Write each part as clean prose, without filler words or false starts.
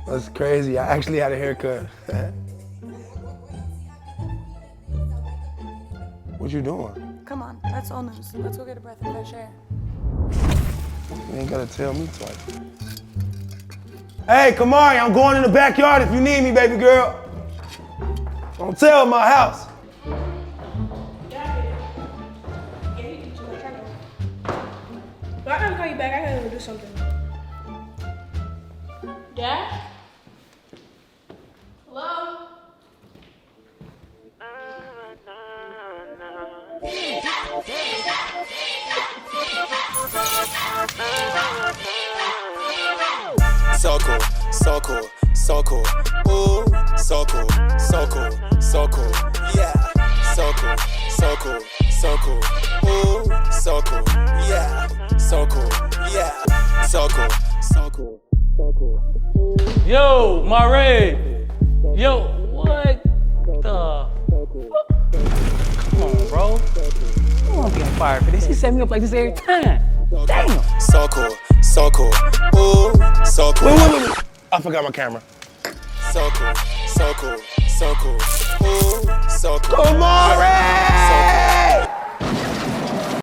That's crazy. I actually had a haircut. What you doing? Come on, that's all news. Let's go get a breath of fresh air. You ain't gotta tell me twice. Hey, Kamari, I'm going in the backyard if you need me, baby girl. Don't tell my house. But I gotta call you back. I gotta go do something. Dad? Hello? So cool, so cool, so cool. Ooh, so cool, so cool, so cool. Yeah, so cool, so cool, so cool. Ooh, so cool. Yeah, so cool. Yeah, so cool, so cool, so cool. Yo, Mare. Yo, what the? Come on, bro. I won't be on fire for this. He set me up like this every time. Damn. So cool, so cool. Ooh, so cool. Wait. I forgot my camera. So cool, so cool, so cool. Ooh, so cool. Kamari!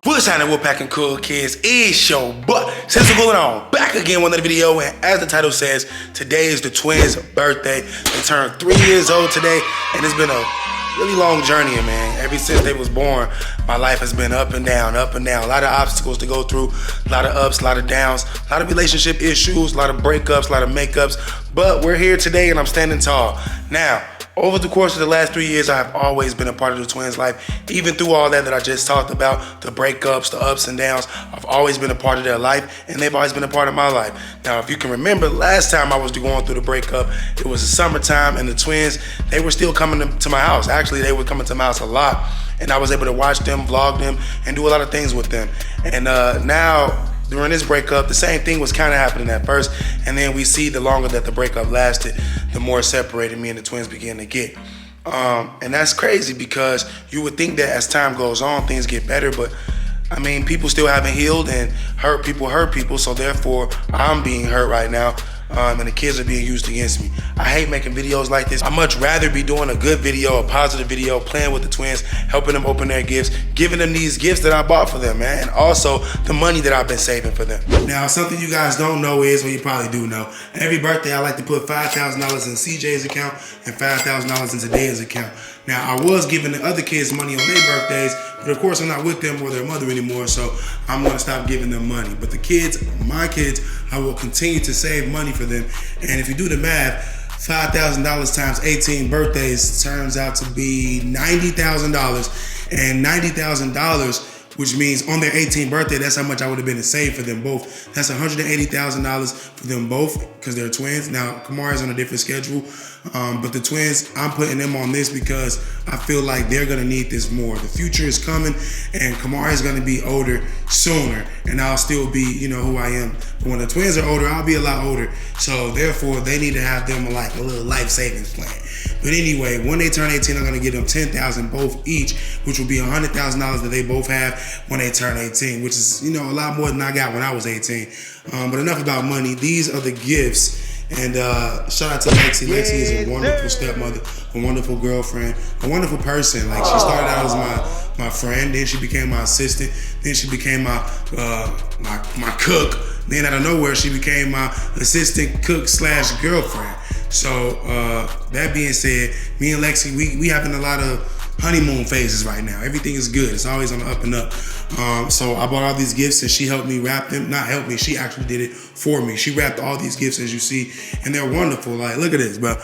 What's happening, Wolfpack and Cool Kids? It's your butt. Since we're going on, back again with another video, and as the title says, today is the twins' birthday. They turned 3 years old today, and it's been a really long journey, man. Ever since they was born, my life has been up and down, up and down. A lot of obstacles to go through, a lot of ups, a lot of downs, a lot of relationship issues, a lot of breakups, a lot of makeups. But we're here today, and I'm standing tall. Now, over the course of the last 3 years, I have always been a part of the twins' life. Even through all that I just talked about, the breakups, the ups and downs, I've always been a part of their life, and they've always been a part of my life. Now, if you can remember, last time I was going through the breakup, it was the summertime, and the twins, they were still coming to my house. Actually, they were coming to my house a lot, and I was able to watch them, vlog them, and do a lot of things with them. And now, during this breakup, the same thing was kind of happening at first, and then we see the longer that the breakup lasted, the more separated me and the twins began to get. And that's crazy because you would think that as time goes on, things get better, but I mean, people still haven't healed, and hurt people, so therefore I'm being hurt right now. And the kids are being used against me. I hate making videos like this. I'd much rather be doing a good video, a positive video, playing with the twins, helping them open their gifts, giving them these gifts that I bought for them, man, and also the money that I've been saving for them. Now, something you guys don't know is, well, you probably do know, every birthday I like to put $5,000 in CJ's account and $5,000 into Daya's account. Now, I was giving the other kids money on their birthdays, but of course I'm not with them or their mother anymore, so I'm gonna stop giving them money. But the kids, my kids, I will continue to save money for them. And if you do the math, $5,000 times 18 birthdays turns out to be $90,000. And $90,000, which means on their 18th birthday, that's how much I would have been to save for them both. That's $180,000 for them both because they're twins. Now, Kamari's on a different schedule, but the twins, I'm putting them on this because I feel like they're gonna need this more. The future is coming, and Kamari's gonna be older sooner, and I'll still be, you know, who I am. But when the twins are older, I'll be a lot older. So therefore, they need to have them like a little life savings plan. But anyway, when they turn 18, I'm gonna give them $10,000 both each, which will be $100,000 that they both have when they turn 18, which is, you know, a lot more than I got when I was 18. But enough about money. These are the gifts. And shout out to Lexi. Lexi is a wonderful stepmother, a wonderful girlfriend, a wonderful person. Like, she started out as my friend, then she became my assistant, then she became my cook. Then out of nowhere, she became my assistant cook / girlfriend. So that being said, me and Lexi, we having a lot of honeymoon phases right now. Everything is good. It's always on the up and up. So I bought all these gifts and she helped me wrap them. Not help me, she actually did it for me. She wrapped all these gifts, as you see, and they're wonderful. Like, look at this, bro.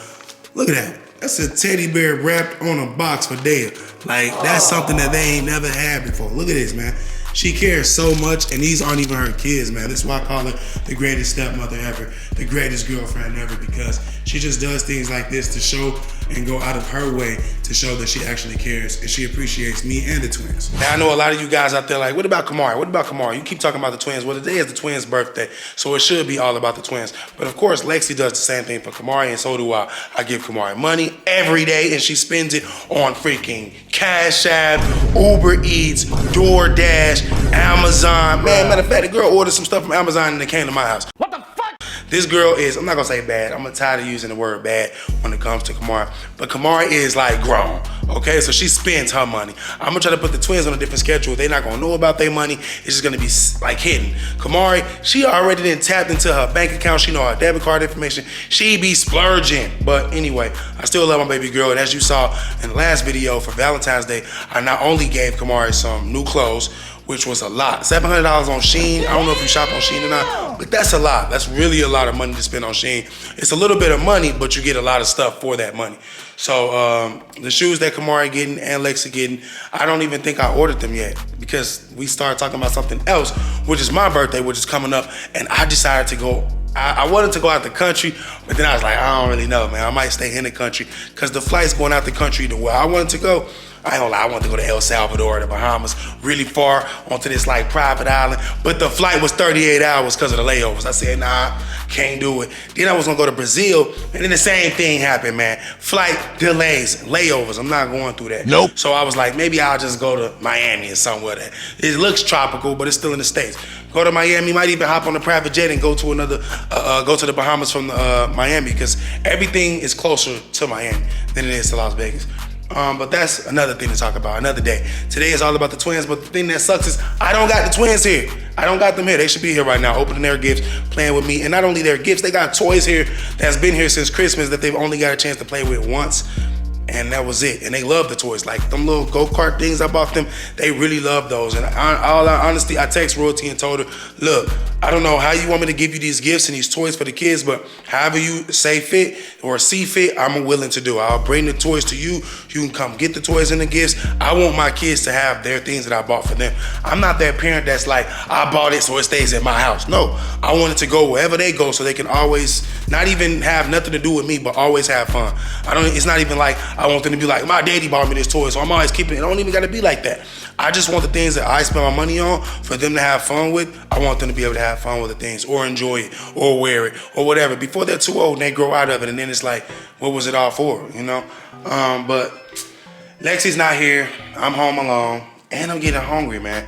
Look at that. That's a teddy bear wrapped on a box for Daya. Like, that's something that they ain't never had before. Look at this, man. She cares so much, and these aren't even her kids, man. That's why I call her the greatest stepmother ever, the greatest girlfriend ever, because she just does things like this to show and go out of her way to show that she actually cares and she appreciates me and the twins. Now, I know a lot of you guys out there like, what about Kamari? What about Kamari? You keep talking about the twins. Well, today is the twins' birthday, so it should be all about the twins. But of course, Lexi does the same thing for Kamari, and so do I. I give Kamari money every day, and she spends it on freaking Cash App, Uber Eats, DoorDash, Amazon. Man, matter of fact, the girl ordered some stuff from Amazon and it came to my house. What the fuck? This girl is, I'm not gonna say bad, I'm tired of using the word bad when it comes to Kamari, but Kamari is like grown, okay? So she spends her money. I'm gonna try to put the twins on a different schedule. They're not gonna know about their money. It's just gonna be like hidden. Kamari, she already then tapped into her bank account. She know her debit card information. She be splurging. But anyway, I still love my baby girl. And as you saw in the last video for Valentine's Day, I not only gave Kamari some new clothes, which was a lot. $700 on Shein. I don't know if you shop on Shein or not, but that's a lot. That's really a lot of money to spend on Shein. It's a little bit of money, but you get a lot of stuff for that money. So the shoes that Kamari getting and Lex are getting, I don't even think I ordered them yet because we started talking about something else, which is my birthday, which is coming up, and I decided to go. I wanted to go out the country, but then I was like, I don't really know, man. I might stay in the country because the flights going out the country to where I wanted to go. I ain't gonna lie, I wanted to go to El Salvador, the Bahamas, really far onto this like private island. But the flight was 38 hours because of the layovers. I said, nah, can't do it. Then I was gonna go to Brazil, and then the same thing happened, man. Flight delays, layovers. I'm not going through that. Nope. So I was like, maybe I'll just go to Miami or somewhere that it looks tropical, but it's still in the States. Go to Miami, might even hop on a private jet and go to go to the Bahamas from Miami because everything is closer to Miami than it is to Las Vegas. But that's another thing to talk about, another day. Today is all about the twins, but the thing that sucks is I don't got the twins here. I don't got them here. They should be here right now, opening their gifts, playing with me. And not only their gifts, they got toys here that's been here since Christmas that they've only got a chance to play with once. And that was it. And they love the toys. Like them little go-kart things I bought them, they really love those. And honestly, I text Royalty and told her, look, I don't know how you want me to give you these gifts and these toys for the kids, but however you say fit or see fit, I'm willing to do. I'll bring the toys to you. You can come get the toys and the gifts. I want my kids to have their things that I bought for them. I'm not that parent that's like, I bought it so it stays at my house. No, I want it to go wherever they go so they can always not even have nothing to do with me, but always have fun. It's not even like I want them to be like, my daddy bought me this toy, so I'm always keeping it. It don't even gotta be like that. I just want the things that I spend my money on for them to have fun with. I want them to be able to have fun with the things or enjoy it or wear it or whatever. Before they're too old and they grow out of it, and then it's like, what was it all for, you know? But Lexi's not here. I'm home alone and I'm getting hungry, man.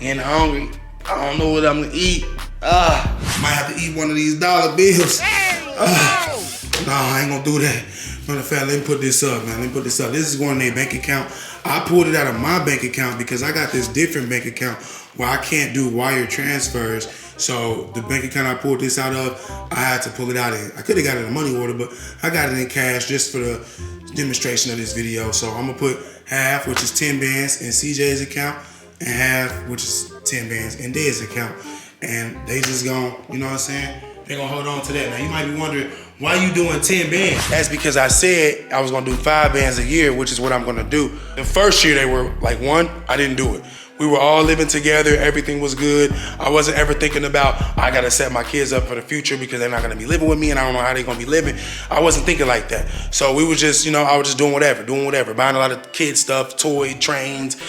Getting hungry. I don't know what I'm gonna eat. Might have to eat one of these dollar bills. No, I ain't gonna do that. Matter of fact, let me put this up, man. Let me put this up. This is going in their bank account. I pulled it out of my bank account because I got this different bank account where I can't do wire transfers. So the bank account I pulled this out of, I had to pull it out in. I could have got it in a money order, but I got it in cash just for the demonstration of this video. So I'm gonna put half, which is 10 bands in CJ's account, and half, which is 10 bands in Dad's account. And they just gonna, you know what I'm saying? They're gonna hold on to that. Now you might be wondering, why you doing 10 bands? That's because I said I was gonna do 5 bands a year, which is what I'm gonna do. The first year they were like 1, I didn't do it. We were all living together, everything was good. I wasn't ever thinking about, I gotta set my kids up for the future because they're not gonna be living with me and I don't know how they're gonna be living. I wasn't thinking like that. So we were just, you know, I was just doing whatever, buying a lot of kid stuff, toy, trains,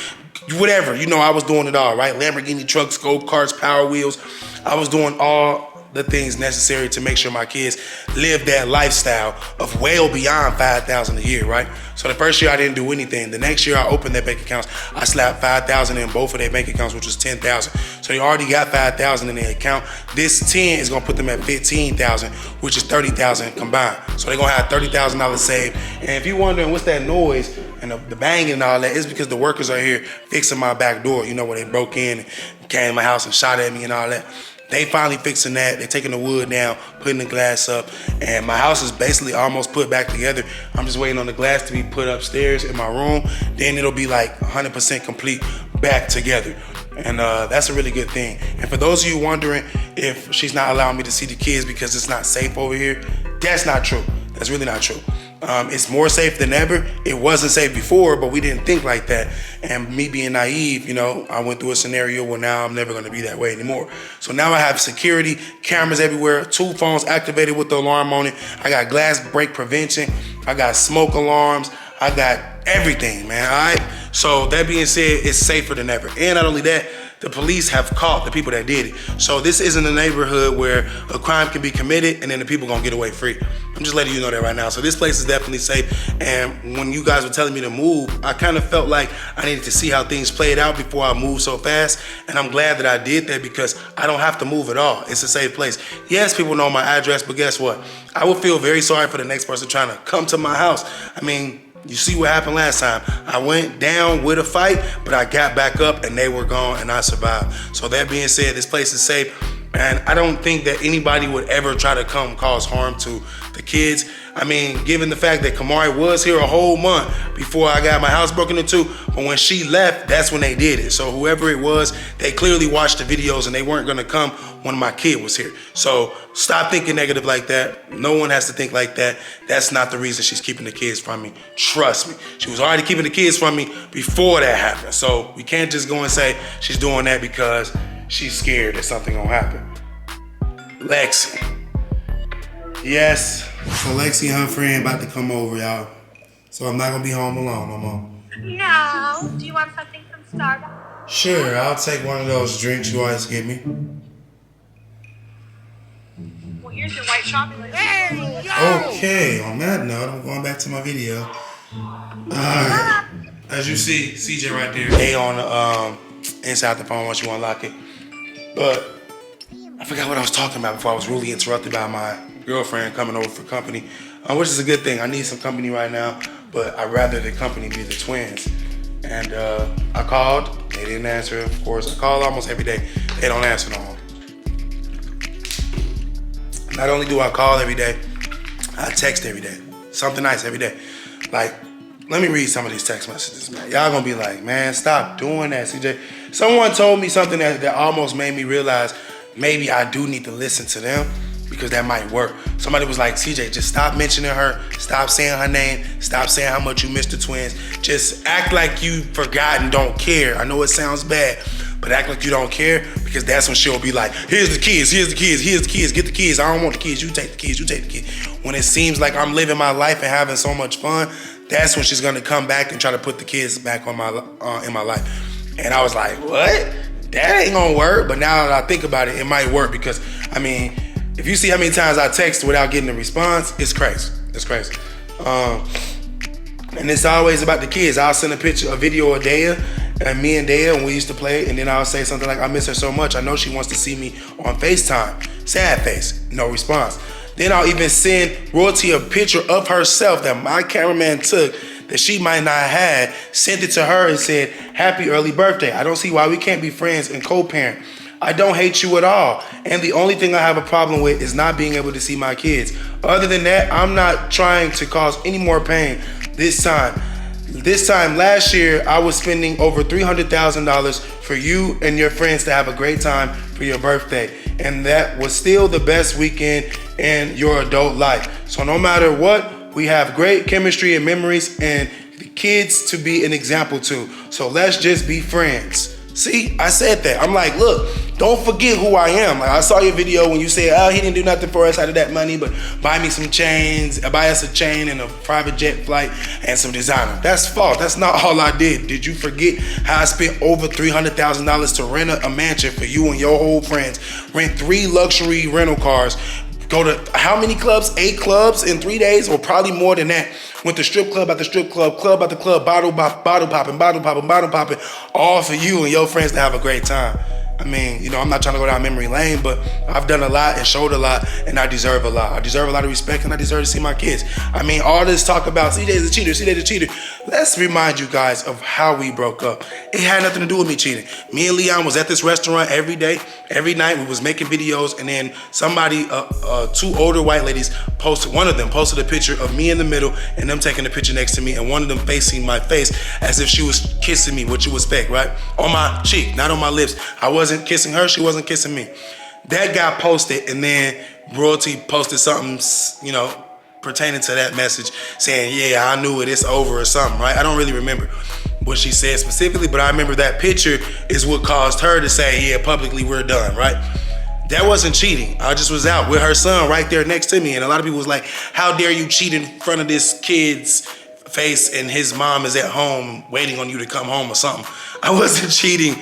whatever. You know, I was doing it all, right? Lamborghini trucks, go-karts, Power Wheels. I was doing all the things necessary to make sure my kids live that lifestyle of well beyond $5,000 a year, right? So the first year I didn't do anything. The next year I opened their bank accounts. I slapped $5,000 in both of their bank accounts, which was $10,000. So they already got $5,000 in their account. This 10 is gonna put them at $15,000, which is $30,000 combined. So they're gonna have $30,000 saved. And if you're wondering what's that noise and the banging and all that, it's because the workers are here fixing my back door. You know, where they broke in and came to my house and shot at me and all that. They finally fixing that. They're taking the wood down, putting the glass up, and my house is basically almost put back together. I'm just waiting on the glass to be put upstairs in my room. Then it'll be like 100% complete back together. And that's a really good thing. And for those of you wondering if she's not allowing me to see the kids because it's not safe over here, that's not true. That's really not true. It's more safe than ever. It wasn't safe before, but we didn't think like that. And me being naive, you know, I went through a scenario where now I'm never gonna be that way anymore. So now I have security, cameras everywhere, 2 phones activated with the alarm on it. I got glass break prevention. I got smoke alarms. I got everything, man, all right? So that being said, it's safer than ever. And not only that, the police have caught the people that did it. So this isn't a neighborhood where a crime can be committed and then the people gonna get away free. I'm just letting you know that right now. So this place is definitely safe. And when you guys were telling me to move, I kind of felt like I needed to see how things played out before I moved so fast. And I'm glad that I did that because I don't have to move at all. It's a safe place. Yes, people know my address, but guess what? I would feel very sorry for the next person trying to come to my house. I mean, you see what happened last time. I went down with a fight, but I got back up and they were gone and I survived. So that being said, this place is safe. And I don't think that anybody would ever try to come cause harm to the kids. I mean, given the fact that Kamari was here a whole month before I got my house broken into, but when she left, that's when they did it. So whoever it was, they clearly watched the videos and they weren't gonna come when my kid was here. So stop thinking negative like that. No one has to think like that. That's not the reason she's keeping the kids from me. Trust me. She was already keeping the kids from me before that happened. So we can't just go and say she's doing that because she's scared that something gonna happen. Lexi. Yes. So Lexi and her friend about to come over, y'all. So I'm not gonna be home alone no more. No. Do you want something from Starbucks? Sure, I'll take one of those drinks you always give me. Well, here's your white shopping list. Okay, on that note, I'm going back to my video. As you see, CJ right there. They on the inside the phone once you unlock it. But I forgot what I was talking about before I was rudely interrupted by my girlfriend coming over for company, which is a good thing. I need some company right now, but I'd rather the company be the twins. And I called, they didn't answer, of course. I call almost every day, they don't answer no more. Not only do I call every day, I text every day. Something nice every day. Like, let me read some of these text messages, man. Y'all gonna be like, man, stop doing that, CJ. Someone told me something that almost made me realize maybe I do need to listen to them because that might work. Somebody was like, CJ, just stop mentioning her. Stop saying her name. Stop saying how much you miss the twins. Just act like you forgot and don't care. I know it sounds bad, but act like you don't care because that's when she'll be like, here's the kids, here's the kids, here's the kids, get the kids. I don't want the kids, you take the kids, you take the kids. When it seems like I'm living my life and having so much fun, that's when she's gonna come back and try to put the kids back on my in my life. And I was like, what? That ain't gonna work. But now that I think about it, it might work because, I mean, if you see how many times I text without getting a response, it's crazy. It's crazy. And it's always about the kids. I'll send a video of Dea, and me and Dea, when we used to play, and then I'll say something like, I miss her so much. I know she wants to see me on FaceTime. Sad face, no response. Then I'll even send Royalty a picture of herself that my cameraman took that she might not have had, sent it to her and said, happy early birthday. I don't see why we can't be friends and co-parent. I don't hate you at all. And the only thing I have a problem with is not being able to see my kids. Other than that, I'm not trying to cause any more pain this time. This time last year, I was spending over $300,000 for you and your friends to have a great time for your birthday. And that was still the best weekend in your adult life. So no matter what, we have great chemistry and memories and the kids to be an example to. So let's just be friends. See, I said that. I'm like, look, don't forget who I am. Like, I saw your video when you said, oh, he didn't do nothing for us out of that money, but buy me some chains, buy us a chain and a private jet flight and some designer. That's false. That's not all I did. Did you forget how I spent over $300,000 to rent a mansion for you and your whole friends? Rent 3 luxury rental cars. Go to how many clubs? 8 clubs in 3 days, or probably more than that. Went to strip club after strip club, club after club, bottle popping, all for you and your friends to have a great time. I mean, you know, I'm not trying to go down memory lane, but I've done a lot and showed a lot, and I deserve a lot. I deserve a lot of respect, and I deserve to see my kids. I mean, all this talk about CJ's a cheater, CJ's a cheater. Let's remind you guys of how we broke up. It had nothing to do with me cheating. Me and Leon was at this restaurant every day, every night. We was making videos, and then somebody, 2 older white ladies posted, one of them posted a picture of me in the middle, and them taking a picture next to me, and one of them facing my face as if she was kissing me, which was fake, right? On my cheek, not on my lips. I wasn't kissing her, she wasn't kissing me. That got posted, and then Royalty posted something, you know, pertaining to that message saying, yeah, I knew it, it's over or something, right? I don't really remember what she said specifically, but I remember that picture is what caused her to say, yeah, publicly we're done, right? That wasn't cheating. I just was out with her son right there next to me, and a lot of people was like, how dare you cheat in front of this kid's face and his mom is at home waiting on you to come home or something. I wasn't cheating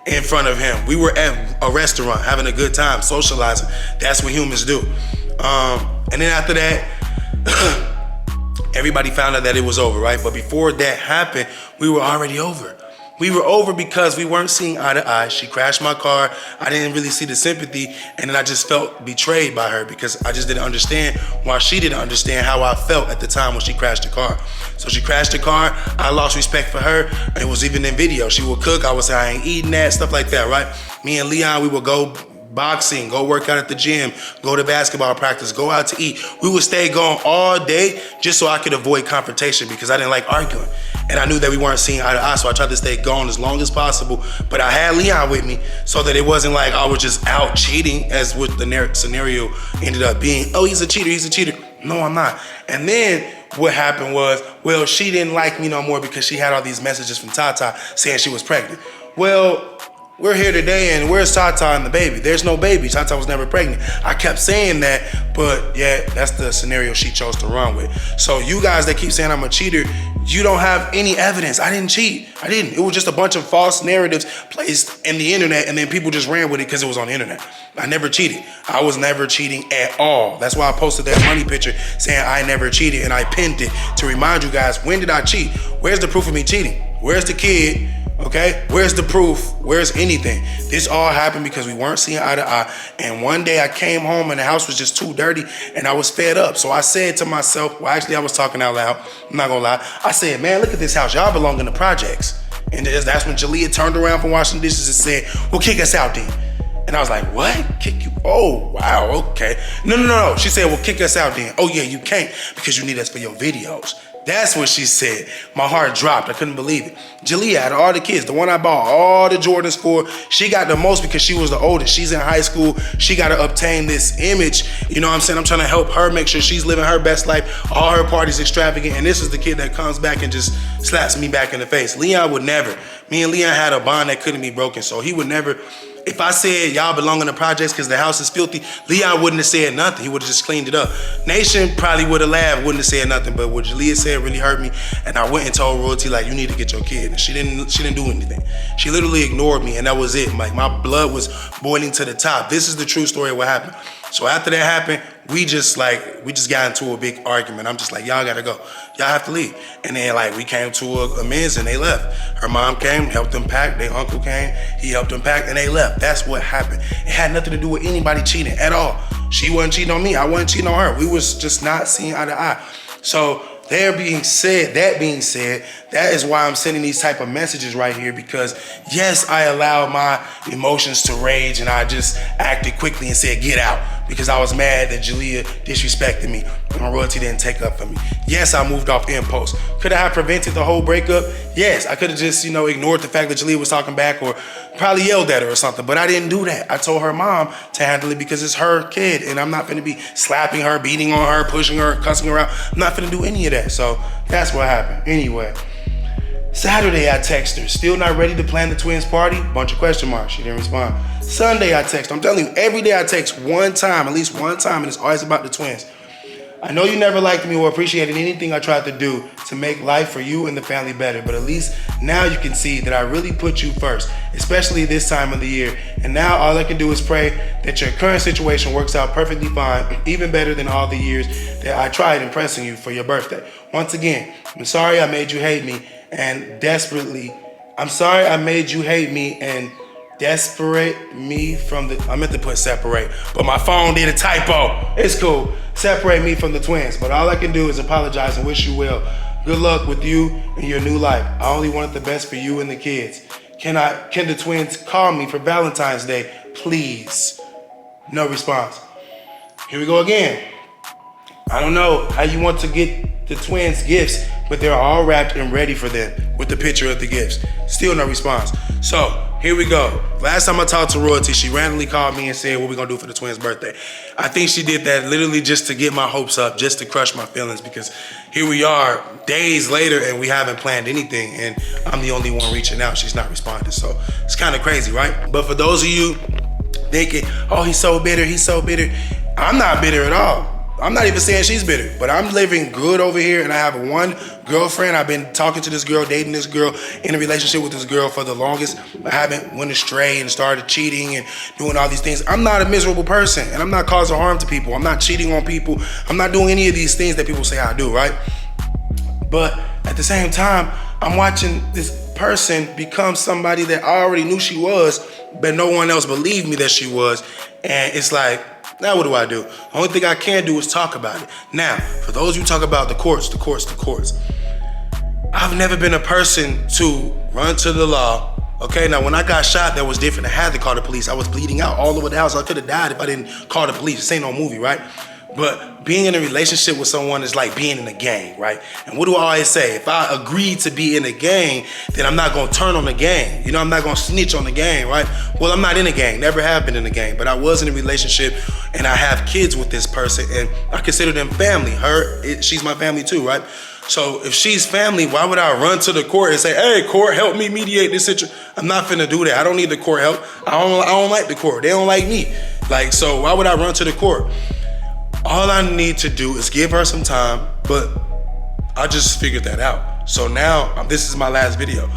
in front of him. We were at a restaurant having a good time, socializing. That's what humans do. And then after that, everybody found out that it was over, right? But before that happened, we were already over. We were over because we weren't seeing eye to eye. She crashed my car. I didn't really see the sympathy. And then I just felt betrayed by her because I just didn't understand why she didn't understand how I felt at the time when she crashed the car. So she crashed the car. I lost respect for her. It was even in video. She would cook. I would say, I ain't eating that, stuff like that, right? Me and Leon, we would go boxing, go work out at the gym, go to basketball practice, go out to eat. We would stay gone all day just so I could avoid confrontation because I didn't like arguing. And I knew that we weren't seeing eye to eye, so I tried to stay gone as long as possible. But I had Leon with me so that it wasn't like I was just out cheating, as what the scenario ended up being. Oh, he's a cheater. No, I'm not. And then what happened was, well, she didn't like me no more because she had all these messages from Tata saying she was pregnant. Well, we're here today and where's Tata and the baby? There's no baby. Tata was never pregnant. I kept saying that, but yeah, that's the scenario she chose to run with. So you guys that keep saying I'm a cheater, you don't have any evidence. I didn't cheat. I didn't. It was just a bunch of false narratives placed in the internet and then people just ran with it because it was on the internet. I never cheated. I was never cheating at all. That's why I posted that money picture saying I never cheated and I pinned it to remind you guys, when did I cheat? Where's the proof of me cheating? Where's the kid? Okay, where's the proof? Where's anything? This all happened because we weren't seeing eye to eye. And one day I came home and the house was just too dirty and I was fed up. So I said to myself, well, actually I was talking out loud. I'm not gonna lie. I said, man, look at this house. Y'all belong in the projects. And that's when Jalea turned around from washing dishes and said, well, kick us out then. And I was like, what? Kick you? Oh, wow, okay. No. She said, well, kick us out then. Oh yeah, you can't because you need us for your videos. That's what she said. My heart dropped. I couldn't believe it. Jalea, out of all the kids, the one I bought all the Jordans for, she got the most because she was the oldest. She's in high school. She got to obtain this image. You know what I'm saying? I'm trying to help her make sure she's living her best life. All her parties extravagant. And this is the kid that comes back and just slaps me back in the face. Leon would never. Me and Leon had a bond that couldn't be broken. So he would never. If I said y'all belong in the projects because the house is filthy, Leon wouldn't have said nothing. He would have just cleaned it up. Nation probably would have laughed, wouldn't have said nothing. But what Jalea said really hurt me. And I went and told Royalty, like, you need to get your kid. And she didn't do anything. She literally ignored me, and that was it. Like, my blood was boiling to the top. This is the true story of what happened. So after that happened, we just got into a big argument. I'm just like, y'all gotta go. Y'all have to leave. And then we came to a amends and they left. Her mom came, helped them pack. Their uncle came, he helped them pack, and they left. That's what happened. It had nothing to do with anybody cheating at all. She wasn't cheating on me. I wasn't cheating on her. We was just not seeing eye to eye. So that being said, that is why I'm sending these type of messages right here, because yes, I allowed my emotions to rage and I just acted quickly and said, get out, because I was mad that Jalea disrespected me and my Royalty didn't take up for me. Yes, I moved off impulse. Could I have prevented the whole breakup? Yes, I could have just, ignored the fact that Jalea was talking back or probably yelled at her or something, but I didn't do that. I told her mom to handle it because it's her kid and I'm not gonna be slapping her, beating on her, pushing her, cussing her out. I'm not gonna do any of that. So that's what happened. Anyway, Saturday I text her, still not ready to plan the twins party? Bunch of question marks, she didn't respond. Sunday I text, I'm telling you, every day I text one time, at least one time, and it's always about the twins. I know you never liked me or appreciated anything I tried to do to make life for you and the family better, but at least now you can see that I really put you first, especially this time of the year. And now all I can do is pray that your current situation works out perfectly fine, even better than all the years that I tried impressing you for your birthday. Once again, I'm sorry I made you hate me and desperate me from the, I meant to put separate, but my phone did a typo. It's cool. Separate me from the twins, but all I can do is apologize and wish you well. Good luck with you and your new life. I only wanted the best for you and the kids. Can the twins call me for Valentine's Day, please? No response. Here we go again. I don't know how you want to get the twins gifts, but they're all wrapped and ready for them with the picture of the gifts. Still no response. So here we go. Last time I talked to Royalty, she randomly called me and said, what we gonna do for the twins' birthday? I think she did that literally just to get my hopes up, just to crush my feelings, because here we are days later and we haven't planned anything and I'm the only one reaching out. She's not responding. So it's kind of crazy, right? But for those of you thinking, oh, he's so bitter, I'm not bitter at all. I'm not even saying she's bitter, but I'm living good over here, and I have one girlfriend. I've been talking to this girl, dating this girl, in a relationship with this girl for the longest. I haven't went astray and started cheating and doing all these things. I'm not a miserable person, and I'm not causing harm to people. I'm not cheating on people. I'm not doing any of these things that people say I do, right? But at the same time, I'm watching this person become somebody that I already knew she was, but no one else believed me that she was. And it's like, now what do? The only thing I can do is talk about it. Now, for those of you who talk about the courts. I've never been a person to run to the law. Okay, now when I got shot, that was different. I had to call the police. I was bleeding out all over the house. I could have died if I didn't call the police. This ain't no movie, right? But being in a relationship with someone is like being in a gang, right? And what do I always say? If I agree to be in a gang, then I'm not gonna turn on the gang. You know, I'm not gonna snitch on the gang, right? Well, I'm not in a gang, never have been in a gang, but I was in a relationship and I have kids with this person and I consider them family. She's my family too, right? So if she's family, why would I run to the court and say, hey, court, help me mediate this situation? I'm not finna do that. I don't need the court help. I don't like the court. They don't like me. Like, so why would I run to the court? All I need to do is give her some time, but I just figured that out. So now, this is my last video.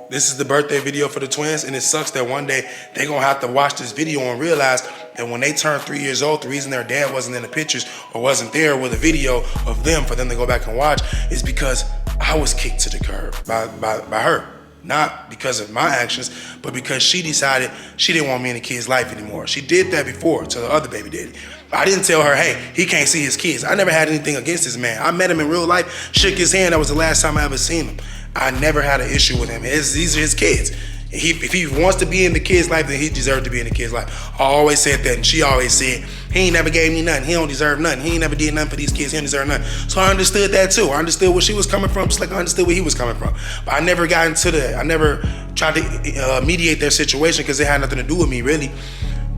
This is the birthday video for the twins, and it sucks that one day they're gonna have to watch this video and realize that when they turn 3 years old, the reason their dad wasn't in the pictures or wasn't there with a video of them for them to go back and watch is because I was kicked to the curb by her. Not because of my actions, but because she decided she didn't want me in the kid's life anymore. She did that before to the other baby daddy. I didn't tell her, hey, he can't see his kids. I never had anything against this man. I met him in real life, shook his hand. That was the last time I ever seen him. I never had an issue with him. These are his kids. If he wants to be in the kid's life, then he deserves to be in the kid's life. I always said that, and she always said, he ain't never gave me nothing. He don't deserve nothing. He ain't never did nothing for these kids. He don't deserve nothing. So I understood that too. I understood where she was coming from, just like I understood where he was coming from. But I never got into that. I never tried to mediate their situation because it had nothing to do with me, really.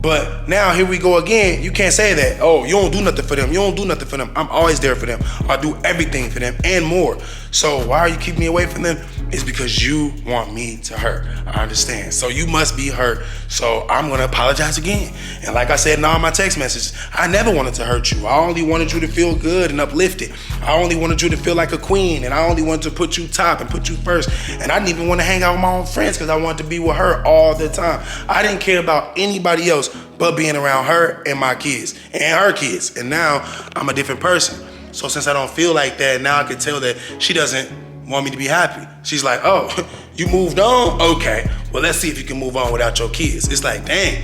But now here we go again. You can't say that, oh, you don't do nothing for them. You don't do nothing for them. I'm always there for them. I do everything for them and more. So why are you keeping me away from them? It's because you want me to hurt. I understand. So you must be hurt. So I'm gonna apologize again. And like I said in all my text messages, I never wanted to hurt you. I only wanted you to feel good and uplifted. I only wanted you to feel like a queen, and I only wanted to put you top and put you first. And I didn't even want to hang out with my own friends because I wanted to be with her all the time. I didn't care about anybody else but being around her and my kids and her kids. And now I'm a different person. So since I don't feel like that, now I can tell that she doesn't want me to be happy. She's like, oh, you moved on? Okay, well, let's see if you can move on without your kids. It's like, dang,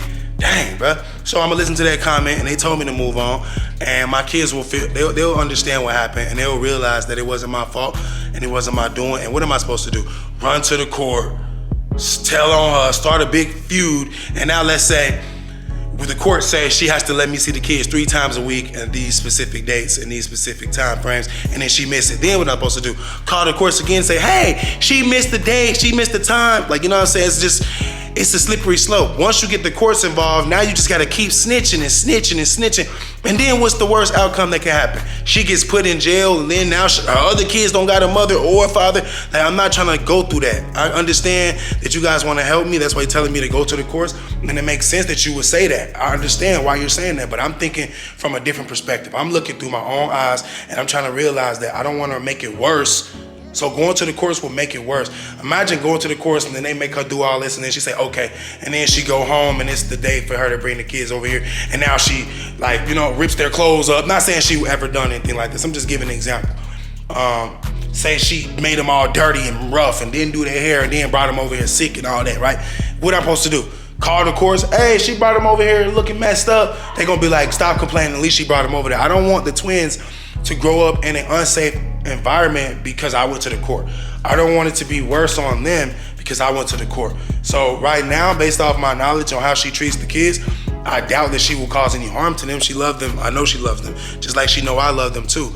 bro. So I'm gonna listen to that comment, and they told me to move on, and my kids will feel, they'll understand what happened, and they'll realize that it wasn't my fault, and it wasn't my doing, and what am I supposed to do? Run to the court, tell on her, start a big feud, and now let's say, the court says she has to let me see the kids 3 times a week and these specific dates and these specific time frames, and then she missed it. Then what I'm supposed to do? Call the courts again and say, hey, she missed the date, she missed the time. Like, you know what I'm saying? It's just, it's a slippery slope. Once you get the courts involved, now you just gotta keep snitching and snitching and snitching. And then what's the worst outcome that can happen? She gets put in jail, and then now her other kids don't got a mother or a father. Like, I'm not trying to go through that. I understand that you guys wanna help me. That's why you're telling me to go to the courts. And it makes sense that you would say that. I understand why you're saying that, but I'm thinking from a different perspective. I'm looking through my own eyes, and I'm trying to realize that I don't wanna make it worse. So going to the courts will make it worse. Imagine going to the courts and then they make her do all this, and then she say, okay. And then she go home and it's the day for her to bring the kids over here. And now she, like, you know, rips their clothes up. Not saying she ever done anything like this. I'm just giving an example. Say she made them all dirty and rough and didn't do their hair and then brought them over here sick and all that, right? What I'm supposed to do? Call the courts, hey, she brought them over here looking messed up. They gonna be like, stop complaining, at least she brought them over there. I don't want the twins to grow up in an unsafe environment because I went to the court. I don't want it to be worse on them because I went to the court. So right now, based off my knowledge on how she treats the kids, I doubt that she will cause any harm to them. She loves them. I know she loves them, just like she know I love them too.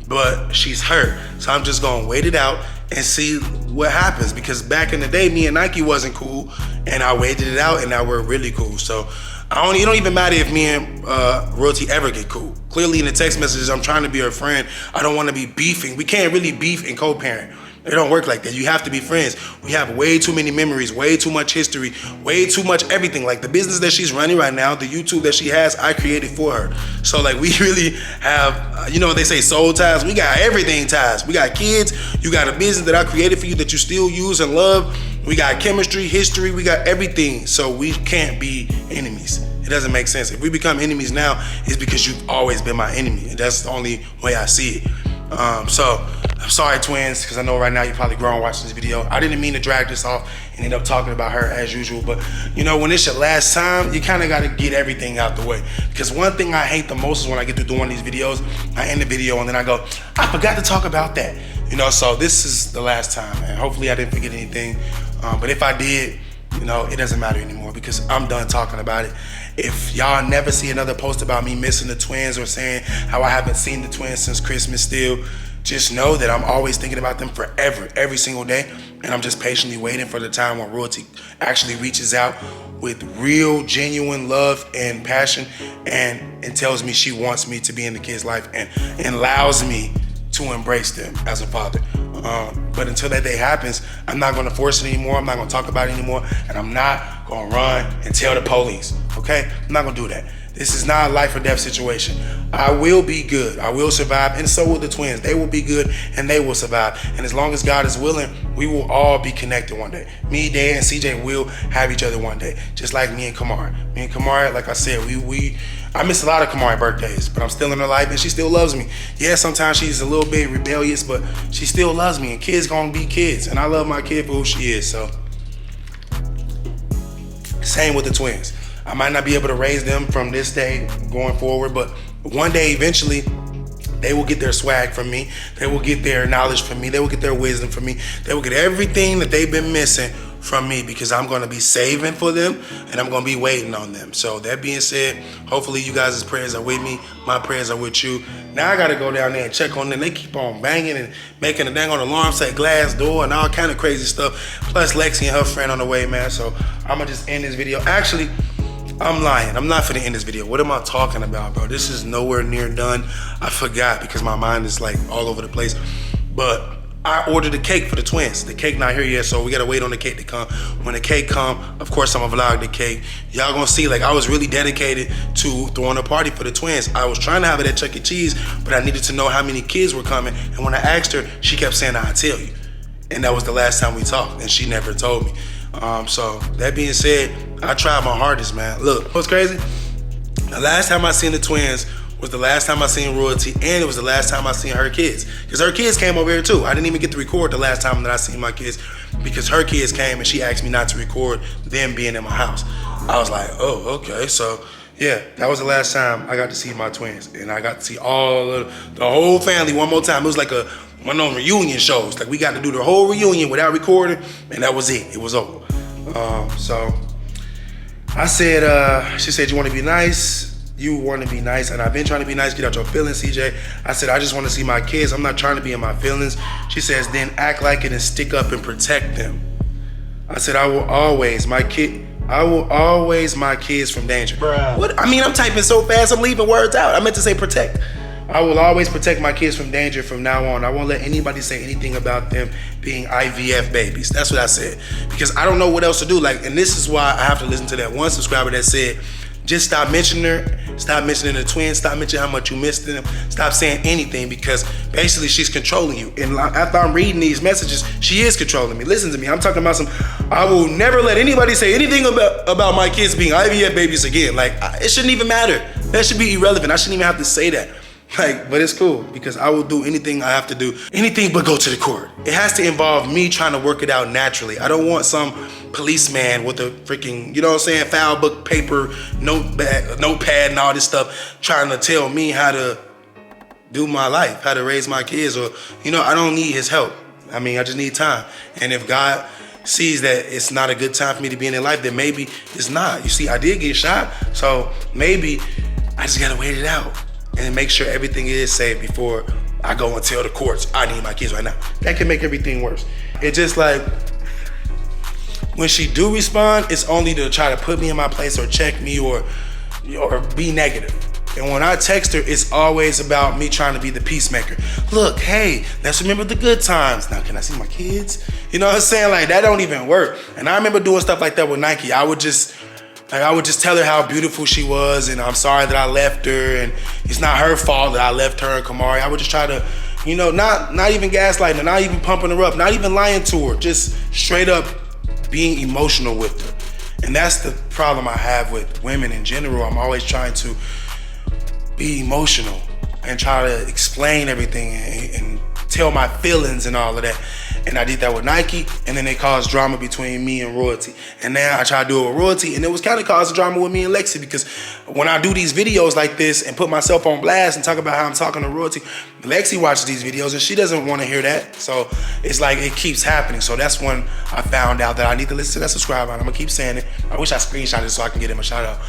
But she's hurt. So I'm just gonna wait it out and see what happens, because back in the day, me and Nike wasn't cool, and I waited it out, and now we're really cool. So it don't even matter if me and Royalty ever get cool. Clearly in the text messages, I'm trying to be her friend. I don't want to be beefing. We can't really beef and co-parent. It don't work like that. You have to be friends. We have way too many memories, way too much history, way too much everything. Like the business that she's running right now, the YouTube that she has, I created for her. So like we really have, you know, they say soul ties. We got everything ties. We got kids. You got a business that I created for you that you still use and love. We got chemistry, history. We got everything. So we can't be enemies. It doesn't make sense. If we become enemies now, it's because you've always been my enemy. And that's the only way I see it. So I'm sorry, twins, because I know right now you're probably grown watching this video. I didn't mean to drag this off and end up talking about her as usual, but you know, when it's your last time, you kind of got to get everything out the way. Because one thing I hate the most is when I get through doing these videos, I end the video and then I go, I forgot to talk about that. You know, so this is the last time, and hopefully I didn't forget anything. But if I did, you know, it doesn't matter anymore because I'm done talking about it. If y'all never see another post about me missing the twins or saying how I haven't seen the twins since Christmas still, just know that I'm always thinking about them forever, every single day. And I'm just patiently waiting for the time when royalty actually reaches out with real, genuine love and passion and tells me she wants me to be in the kid's life and allows me to embrace them as a father. But until that day happens, I'm not gonna force it anymore. I'm not gonna talk about it anymore. And I'm not gonna run and tell the police, okay? I'm not gonna do that. This is not a life or death situation. I will be good, I will survive, and so will the twins. They will be good and they will survive. And as long as God is willing, we will all be connected one day. Me, Dan, and CJ will have each other one day, just like me and Kamara. Me and Kamara, like I said, I miss a lot of Kamara's birthdays, but I'm still in her life and she still loves me. Yeah, sometimes she's a little bit rebellious, but she still loves me, and kids gonna be kids, and I love my kid for who she is, so. Same with the twins. I might not be able to raise them from this day going forward, but one day eventually they will get their swag from me. They will get their knowledge from me. They will get their wisdom from me. They will get everything that they've been missing from me because I'm gonna be saving for them and I'm gonna be waiting on them. So that being said, hopefully you guys' prayers are with me. My prayers are with you. Now I gotta go down there and check on them. They keep on banging and making a dang on alarm, say glass door and all kind of crazy stuff. Plus Lexi and her friend on the way, man. So I'm gonna just end this video. Actually, I'm lying. I'm not finna end this video. What am I talking about, bro? This is nowhere near done. I forgot because my mind is like all over the place. But I ordered a cake for the twins. The cake not here yet, so we gotta wait on the cake to come. When the cake come, of course I'm gonna vlog the cake. Y'all gonna see, like, I was really dedicated to throwing a party for the twins. I was trying to have it at Chuck E. Cheese, but I needed to know how many kids were coming. And when I asked her, she kept saying, I'll tell you. And that was the last time we talked, and she never told me. So that being said, I tried my hardest, man. Look, what's crazy? The last time I seen the twins was the last time I seen Royalty, and it was the last time I seen her kids. Because her kids came over here too. I didn't even get to record the last time that I seen my kids because her kids came and she asked me not to record them being in my house. I was like, oh, okay. So yeah, that was the last time I got to see my twins. And I got to see all of the whole family one more time. It was like one of those reunion shows. Like we got to do the whole reunion without recording, and that was it. It was over. So I said, she said, you want to be nice? You want to be nice, and I've been trying to be nice. Get out your feelings, CJ. I said, I just want to see my kids. I'm not trying to be in my feelings. She says, then act like it and stick up and protect them. I said, I will always my kids from danger. Bruh. What? I mean, I'm typing so fast, I'm leaving words out. I meant to say protect. I will always protect my kids from danger from now on. I won't let anybody say anything about them being IVF babies. That's what I said. Because I don't know what else to do. Like, and this is why I have to listen to that one subscriber that said, just stop mentioning her, stop mentioning the twins, stop mentioning how much you missed them, stop saying anything because basically she's controlling you. And after I'm reading these messages, she is controlling me. Listen to me, I'm talking about I will never let anybody say anything about my kids being IVF babies again. Like, it shouldn't even matter. That should be irrelevant. I shouldn't even have to say that. Like, but it's cool because I will do anything I have to do, anything but go to the court. It has to involve me trying to work it out naturally. I don't want some policeman with a freaking, you know what I'm saying, file book, paper, notepad and all this stuff trying to tell me how to do my life, how to raise my kids, or, you know, I don't need his help. I mean, I just need time. And if God sees that it's not a good time for me to be in their life, then maybe it's not. You see, I did get shot, so maybe I just gotta wait it out and make sure everything is safe before I go and tell the courts I need my kids right now. That can make everything worse. It's just like, when she do respond, it's only to try to put me in my place or check me or be negative. And when I text her, it's always about me trying to be the peacemaker. Look, hey, let's remember the good times. Now, can I see my kids? You know what I'm saying? Like, that don't even work. And I remember doing stuff like that with Nike. I would just tell her how beautiful she was, and I'm sorry that I left her, and it's not her fault that I left her and Kamari. I would just try to, you know, not even gaslighting her, not even pumping her up, not even lying to her, just straight up being emotional with her. And that's the problem I have with women in general. I'm always trying to be emotional and try to explain everything and tell my feelings and all of that. And I did that with Nike, and then it caused drama between me and Royalty. And now I try to do it with Royalty, and it was kind of causing drama with me and Lexi, because when I do these videos like this and put myself on blast and talk about how I'm talking to Royalty, Lexi watches these videos and she doesn't want to hear that. So it's like it keeps happening. So that's when I found out that I need to listen to that subscribe button. I'm gonna keep saying it. I wish I screenshot it so I can get him a shout out.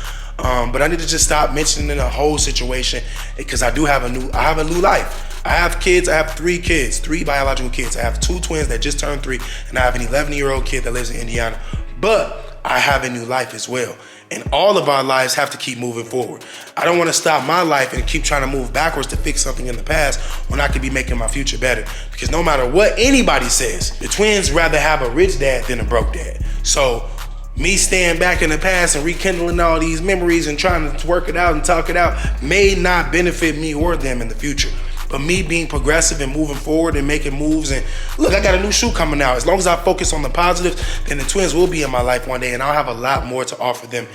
But I need to just stop mentioning the whole situation, because I have a new life. I have kids. I have 3 kids, 3 biological kids. I have 2 twins that just turned 3, and I have an 11-year-old kid that lives in Indiana. But I have a new life as well. And all of our lives have to keep moving forward. I don't want to stop my life and keep trying to move backwards to fix something in the past when I could be making my future better. Because no matter what anybody says, the twins rather have a rich dad than a broke dad. So me staying back in the past and rekindling all these memories and trying to work it out and talk it out may not benefit me or them in the future. But me being progressive and moving forward and making moves, and look, I got a new shoe coming out. As long as I focus on the positives, then the twins will be in my life one day, and I'll have a lot more to offer them,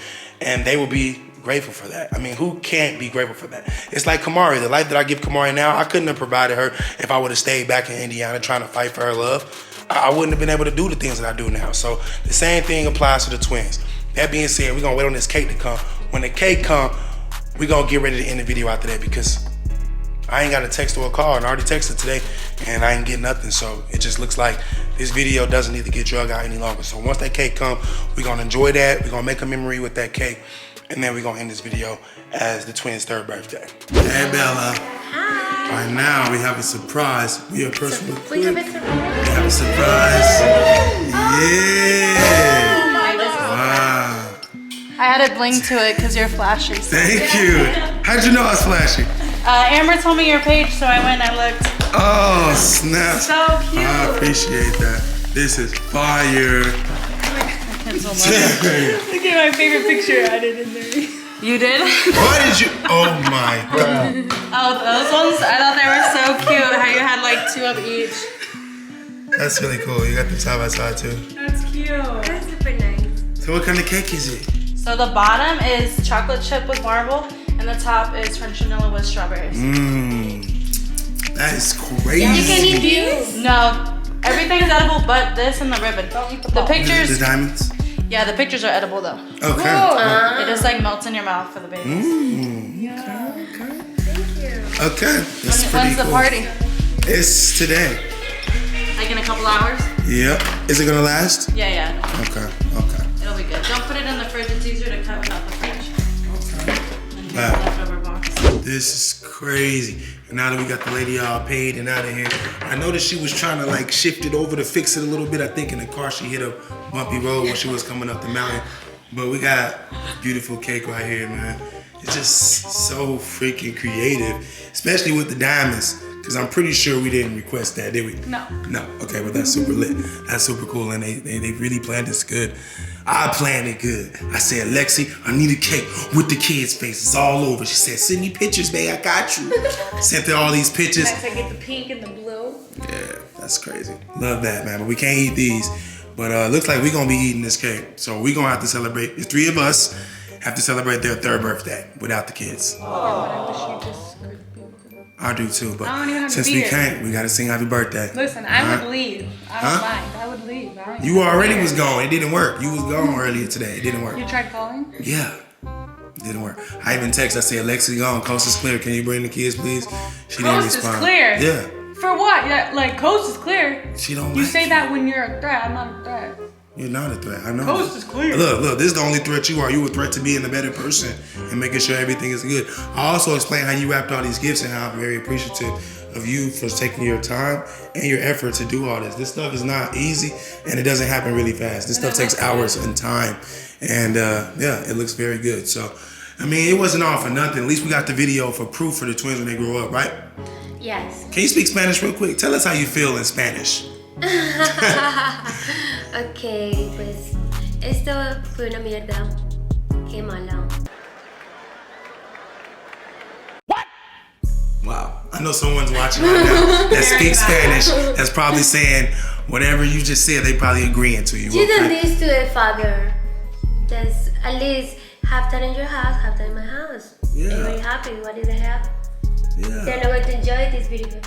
and they will be grateful for that. I mean, who can't be grateful for that? It's like Kamari, the life that I give Kamari now, I couldn't have provided her if I would have stayed back in Indiana trying to fight for her love. I wouldn't have been able to do the things that I do now. So the same thing applies to the twins. That being said, we're gonna wait on this cake to come. When the cake come, we're gonna get ready to end the video after that, because I ain't got a text or a call, and I already texted today and I ain't getting nothing. So it just looks like this video doesn't need to get drug out any longer. So once that cake come, we're gonna enjoy that. We're gonna make a memory with that cake, and then we're gonna end this video as the twins' 3rd birthday. Hey Bella. Hi. Right now we have a surprise. We are personal. We have a surprise. Yeah. Wow. I had a bling to it because you're flashy. Thank you. How'd you know I was flashy? Amber told me your page, so I went and I looked. Oh, snap. So cute. I appreciate that. This is fire. Look at my favorite picture I did in there. You did? What did you? Oh my God. Oh, those ones? I thought they were so cute. How you had like 2 of each. That's really cool. You got them side by side too. That's cute. That's super nice. So what kind of cake is it? So the bottom is chocolate chip with marble, and the top is French vanilla with strawberries. That is crazy. You can eat these? No, everything is edible but this and the ribbon. The pictures. The diamonds? Yeah, the pictures are edible though. Okay. It just like melts in your mouth for the babies. Okay. Thank you. Okay. That's pretty When's the cool. party? It's today. Like in a couple hours? Yep. Is it gonna last? Yeah. Okay. It'll be good. Don't put it in the fridge. It's easier to cut without the fridge. Okay. And Wow. leftover box. This is crazy. And now that we got the lady all paid and out of here, I noticed she was trying to like shift it over to fix it a little bit. I think in the car she hit a bumpy road when she was coming up the mountain. But we got a beautiful cake right here, man. It's just so freaking creative, especially with the diamonds. Because I'm pretty sure we didn't request that, did we? No. Okay, but that's super lit. That's super cool, and they really planned this good. I planned it good. I said, Lexi, I need a cake with the kids' faces all over. She said, send me pictures, babe, I got you. Sent her all these pictures. Next, I get the pink and the blue. Yeah, that's crazy. Love that, man, but we can't eat these. But looks like we're gonna be eating this cake. So we're gonna have to celebrate, the 3 of us have to celebrate their 3rd birthday without the kids. I do too, but I don't even have to since be we here. can't, we gotta sing happy birthday. Listen, I would leave. I don't mind. I would leave. I don't You already was gone. It didn't work. You was gone earlier today. It didn't work. You tried calling? Yeah. It didn't work. I even texted. I said, Lexi gone. Coast is clear. Can you bring the kids, please? She didn't Coast is respond. clear? Yeah. For what? Yeah, like, coast is clear. She don't You like say you. that when you're a threat. I'm not a threat. You're not a threat. I know. Coast is clear. Look, this is the only threat you are. You a threat to being a better person and making sure everything is good. I also explained how you wrapped all these gifts and how I'm very appreciative of you for taking your time and your effort to do all this. This stuff is not easy and it doesn't happen really fast. This stuff takes hours and time. And yeah, it looks very good. So I mean, it wasn't all for nothing. At least we got the video for proof for the twins when they grow up, right? Yes. Can you speak Spanish real quick? Tell us how you feel in Spanish. Ok, pues esto fue una mierda. Qué mala. Wow. I know someone's watching right now that speaks Spanish that's probably saying whatever you just said, they probably agreeing to you. You done this to a father. That's at least half time in your house, half time in my house. Yeah. They're very happy. What do they have? Yeah. They're not going to enjoy this video.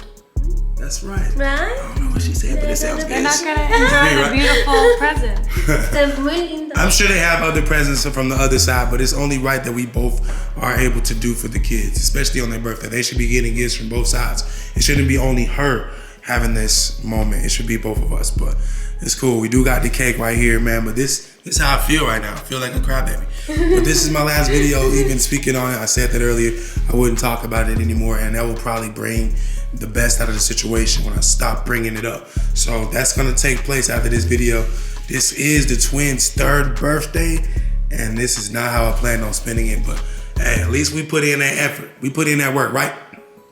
That's right. Right? I don't know what she said, but it sounds good. They're not gonna enjoy the beautiful present. Está muy lindo. I'm sure they have other presents from the other side, but it's only right that we both are able to do for the kids, especially on their birthday. They should be getting gifts from both sides. It shouldn't be only her having this moment. It should be both of us, but it's cool. We do got the cake right here, man, but this is how I feel right now. I feel like a crybaby. But this is my last video even speaking on it. I said that earlier. I wouldn't talk about it anymore, and that will probably bring the best out of the situation when I stop bringing it up. So that's gonna take place after this video. This is the twins' 3rd birthday, and this is not how I planned on spending it, but hey, at least we put in that effort. We put in that work, right?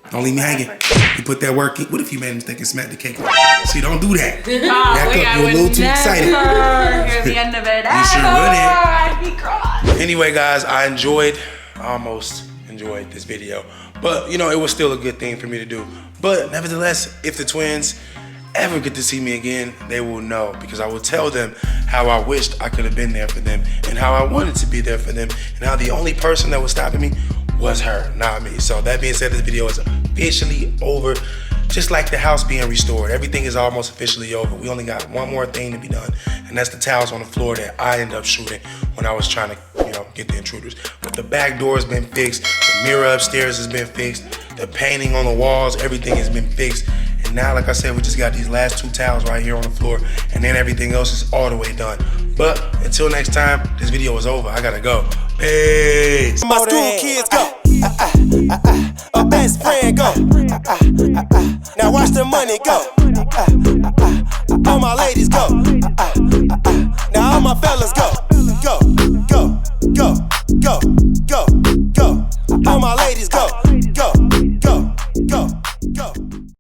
Don't leave me hanging. You put that work in. What if you made a mistake and smacked the cake? See, don't do that. Back up, you're a little too excited. Hear the end of it. You sure I'd be crying. Anyway, guys, I almost enjoyed this video. But, you know, it was still a good thing for me to do. But nevertheless, if the twins ever get to see me again, they will know, because I will tell them how I wished I could have been there for them and how I wanted to be there for them and how the only person that was stopping me was her, not me. So that being said, this video is officially over. Just like the house being restored, everything is almost officially over. We only got one more thing to be done, and that's the towels on the floor that I ended up shooting when I was trying to, you know, get the intruders. But the back door has been fixed, the mirror upstairs has been fixed, the painting on the walls, everything has been fixed. And now, like I said, we just got these last 2 towels right here on the floor, and then everything else is all the way done. But until next time, this video is over. I gotta go. Peace. My school kids go. My best friend go. Now watch the money go. All my ladies go. Now all my fellas go.